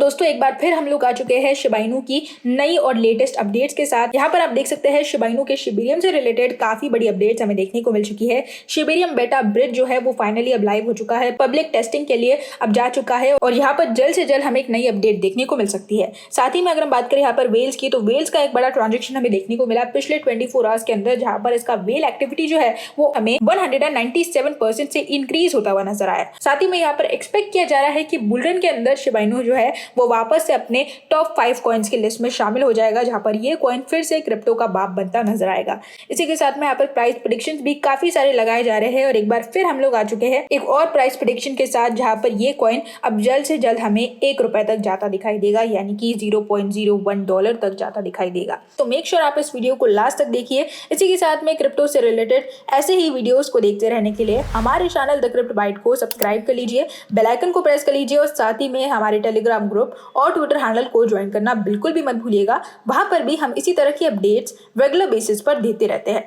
दोस्तों एक बार फिर हम लोग आ चुके हैं शिबा इनू की नई और लेटेस्ट अपडेट्स के साथ। यहाँ पर आप देख सकते हैं शिबा इनू के शिबेरियम से रिलेटेड काफी बड़ी अपडेट्स हमें देखने को मिल चुकी है। शिबेरियम बेटा ब्रिज जो है वो फाइनली अब लाइव हो चुका है, पब्लिक टेस्टिंग के लिए अब जा चुका है और यहाँ पर जल्द से जल्द हमें एक नई अपडेट देखने को मिल सकती है। साथ ही में अगर हम बात करें यहाँ पर वेल्स की, तो वेल्स का एक बड़ा ट्रांजेक्शन हमें देखने को मिला पिछले 24 आवर्स के अंदर, जहाँ पर इसका वेल एक्टिविटी जो है वो हमें 197% से इंक्रीज होता हुआ नजर आया। साथ ही में यहाँ पर एक्सपेक्ट किया जा रहा है कि बुल रन के अंदर शिबा इनू जो है वो वापस से अपने टॉप 5 कॉइन्स की लिस्ट में शामिल हो जाएगा, जहां पर ये कॉइन फिर से क्रिप्टो का बाप बनता नजर आएगा। इसी के साथ में यहाँ पर प्राइस प्रेडिक्शंस भी काफी सारे लगाए जा रहे हैं और एक बार फिर हम लोग आ चुके हैं एक और प्राइस प्रेडिक्शन के साथ, जहां पर ये कॉइन अब जल्द से जल्द हमें ₹1 तक जाता दिखाई देगा, यानी कि $0.01 तक जाता दिखाई देगा। तो मेक श्योर आप इस वीडियो को लास्ट तक देखिए। इसी के साथ में क्रिप्टो से रिलेटेड ऐसे ही वीडियोस को देखते रहने के लिए हमारे चैनल द क्रिप्ट बाइट को सब्सक्राइब कर लीजिए, बेल आइकन को प्रेस कर लीजिए और साथ ही में हमारे टेलीग्राम ग्रुप और ट्विटर हैंडल को ज्वाइन करना बिल्कुल भी मत भूलिएगा। वहां पर भी हम इसी तरह की अपडेट्स रेगुलर बेसिस पर देते रहते हैं।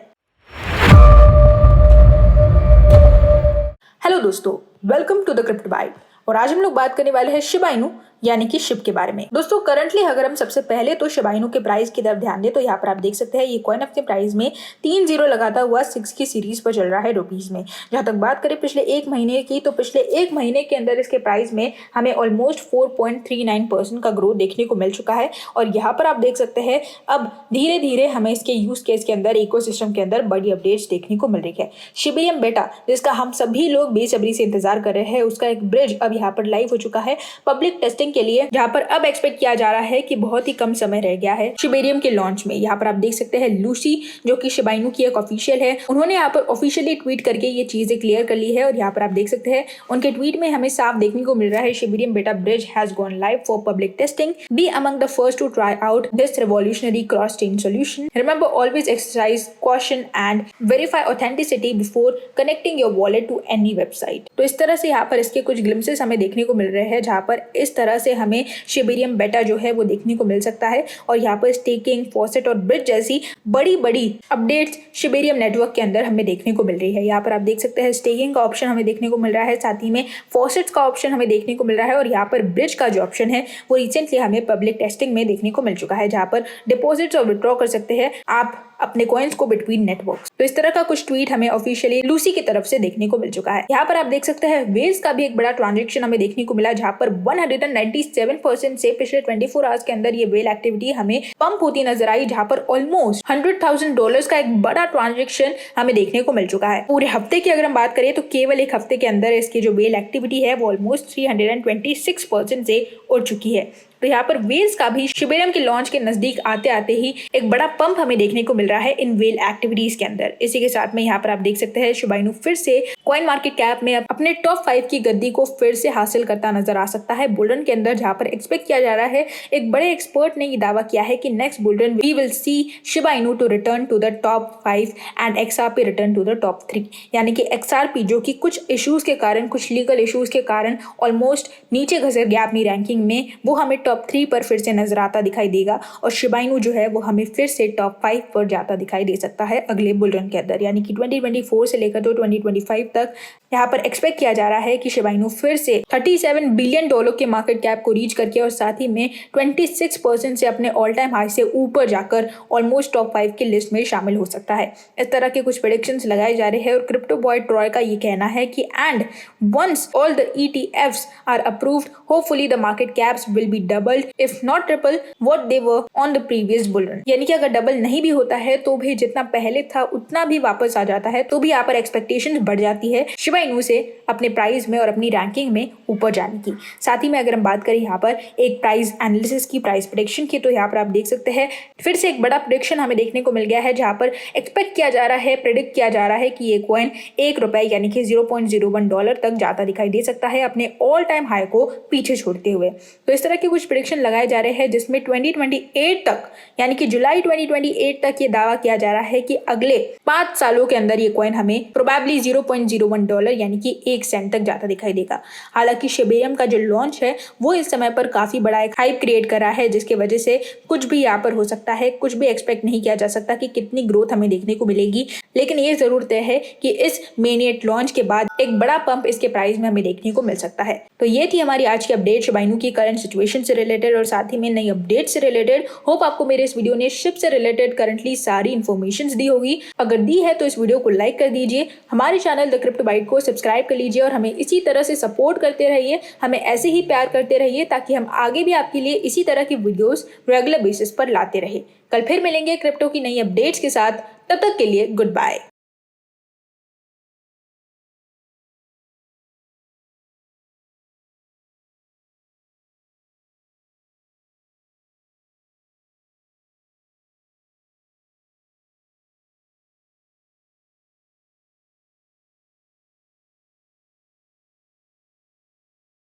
हेलो दोस्तों, welcome to the Crypt Byte और आज हम लोग बात करने वाले हैं शिबा इनू यानी कि शिब के बारे में। दोस्तों करंटली अगर हम सबसे पहले तो शिबा इनू के प्राइस की तरफ ध्यान दें तो यहाँ पर आप देख सकते हैं ये कॉइन अपने प्राइस में 3 0 लगाता हुआ 6 की सीरीज पर चल रहा है रुपीज में। जहां तक बात करें पिछले एक महीने की, तो पिछले एक महीने के अंदर इसके प्राइस में हमें ऑलमोस्ट 4.39% का ग्रोथ देखने को मिल चुका है और यहाँ पर आप देख सकते हैं अब धीरे धीरे हमें इसके यूज केस के अंदर, इकोसिस्टम के अंदर बड़ी अपडेट्स देखने को मिल रही है। शिबेरियम बेटा जिसका हम सभी लोग बेसब्री से इंतजार कर रहे हैं, उसका एक ब्रिज अब यहाँ पर लाइव हो चुका है पब्लिक टेस्टिंग के लिए, जहां पर अब एक्सपेक्ट किया जा रहा है कि बहुत ही कम समय रह गया है शिबेरियम के लॉन्च में। यहाँ पर आप देख सकते हैं लूसी जो कि शिबा इनू की एक ऑफिशियल है, उन्होंने यहाँ पर ऑफिशियली ट्वीट करके ये चीजें क्लियर कर ली है और यहाँ पर आप देख सकते हैं उनके ट्वीट में हमें साफ देखने को मिल रहा है Shibarium beta bridge has gone live for public testing, be among the first to try out this revolutionary cross chain solution, remember always exercise caution and verify authenticity before connecting your wallet to any website. तो इस तरह से यहाँ पर इसके कुछ glimpses हमें देखने को मिल रहे हैं, जहाँ पर इस तरह से हमें शिबेरियम बेटा जो है वो देखने को मिल सकता है और यहाँ पर स्टेकिंग, फॉसेट और ब्रिज जैसी बड़ी बड़ी अपडेट्स शिबेरियम नेटवर्क के अंदर हमें देखने को मिल रही है। यहाँ पर आप देख सकते हैं स्टेकिंग का ऑप्शन हमें देखने को मिल रहा है, साथ ही में फॉसेट्स का ऑप्शन हमें देखने को मिल रहा है और यहाँ पर ब्रिज का जो ऑप्शन है वो रिसेंटली हमें पब्लिक टेस्टिंग में देखने को मिल चुका है, जहाँ पर डिपॉजिट्स और विड्रॉ कर सकते हैं आप अपने कॉइन्स को बिटवीन नेटवर्क्स। तो इस तरह का कुछ ट्वीट हमें ऑफिशियली लूसी की तरफ से देखने को मिल चुका है। यहाँ पर आप देख सकते हैं वेल्स का भी एक बड़ा ट्रांजेक्शन हमें देखने को मिला, जहाँ पर 197% से पिछले 24 आवर्स के अंदर ये वेल एक्टिविटी हमें पंप होती नजर आई, जहाँ पर ऑलमोस्ट $100,000 का एक बड़ा ट्रांजेक्शन हमें देखने को मिल चुका है। पूरे हफ्ते की अगर हम बात करें तो केवल एक हफ्ते के अंदर इसकी जो वेल एक्टिविटी है वो ऑलमोस्ट 326% से उड़ चुकी है। तो यहाँ पर वेल्स का भी शिबेरियम के लॉन्च के नजदीक आते आते ही एक बड़ा पंप हमें देखने को मिल रहा है इन वेल एक्टिविटीज के अंदर। इसी के साथ में यहाँ पर आप देख सकते हैं शिबा इनू फिर से कॉइन मार्केट कैप में अपने टॉप 5 की गद्दी को फिर से हासिल करता नजर आ सकता है बुलरन के अंदर, जहाँ पर एक्सपेक्ट किया जा रहा है, एक बड़े एक्सपर्ट ने ये दावा किया है कि next bull run we will see Shiba Inu to return to the top 5 and XRP return to the top 3। यानी कि XRP जो कि कुछ इश्यूज के कारण, कुछ लीगल इश्यूज के कारण ऑलमोस्ट नीचे घसर गया अपनी रैंकिंग में, वो हमें टॉप 3 पर फिर से नजर आता दिखाई देगा और शिबा इनू जो है वो हमें फिर से टॉप 5 पर जाता दिखाई दे सकता है अगले बुल रन के अंदर, यानी कि 2024 से लेकर तो 2025 तक। यहाँ पर एक्सपेक्ट किया जा रहा है कि शिबा इनू फिर से $37 बिलियन के मार्केट कैप को रीच करके और साथ ही में 26% से अपने ऑल टाइम हाई से ऊपर जाकर ऑलमोस्ट टॉप 5 की लिस्ट में शामिल हो सकता है। इस तरह के कुछ प्रेडिक्शंस लगाए जा रहे हैं और क्रिप्टो बॉय ट्रॉय का ये कहना है कि and once all the ETFs are approved hopefully the market caps will be doubled if not triple what they were on the previous bull run. यानी कि अगर डबल नहीं भी होता है तो भी जितना पहले था उतना भी वापस आ जाता है, तो भी यहाँ पर एक्सपेक्टेशंस बढ़ जाती है शिबा इनू से अपने प्राइस में और अपनी रैंकिंग में ऊपर जाने की। साथ ही में अगर हम बात करें यहाँ पर एक प्राइस एनालिसिस की, प्राइस प्रेडिक्शन की, तो यहाँ पर आप देख सकते हैं फिर से एक बड़ा प्रेडिक्शन हमें देखने को मिल गया है, जहाँ पर एक्सपेक्ट किया जा रहा है, प्रेडिक्ट किया जा रहा है कि ये कॉइन ₹1 यानी कि $0.01 तक जाता दिखाई दे सकता है अपने ऑल टाइम हाई को पीछे छोड़ते हुए। तो इस तरह के कुछ प्रेडिक्शन लगाए जा रहे हैं जिसमें 2028 तक यानी कि जुलाई 2028 तक ये दावा किया जा रहा है कि अगले 5 सालों के अंदर ये कॉइन हमें प्रोबेबली $0.01 यानी कि 1 सेंट तक जाता दिखाई देगा। हालांकि शिबेरियम का जो लॉन्च है वो इस समय पर काफी बड़ा एक हाइप क्रिएट कर रहा है, जिसकी वजह से कुछ भी यहाँ पर हो सकता है, कुछ भी एक्सपेक्ट नहीं किया जा सकता कि कितनी ग्रोथ हमें देखने को मिलेगी। लेकिन ये जरूर तय है कि इस मेनएट लॉन्च के बाद एक बड़ा पंप इसके प्राइस में हमें देखने को मिल सकता है। तो ये थी हमारी आज की अपडेट शिबा इनू की करंट सिचुएशन से रिलेटेड और साथ ही में नई अपडेट से रिलेटेड। होप आपको मेरे इस वीडियो ने शिप से रिलेटेड करंटली सारी इन्फॉर्मेशन दी होगी। अगर दी है तो इस वीडियो को लाइक कर दीजिए, हमारे चैनल द क्रिप्टो बाइट को सब्सक्राइब कर लीजिए और हमें इसी तरह से सपोर्ट करते रहिए, हमें ऐसे ही प्यार करते रहिए ताकि हम आगे भी आपके लिए इसी तरह की वीडियोस रेगुलर बेसिस पर लाते रहे। कल फिर मिलेंगे क्रिप्टो की नई अपडेट्स के साथ, तब तक के लिए गुड बाय।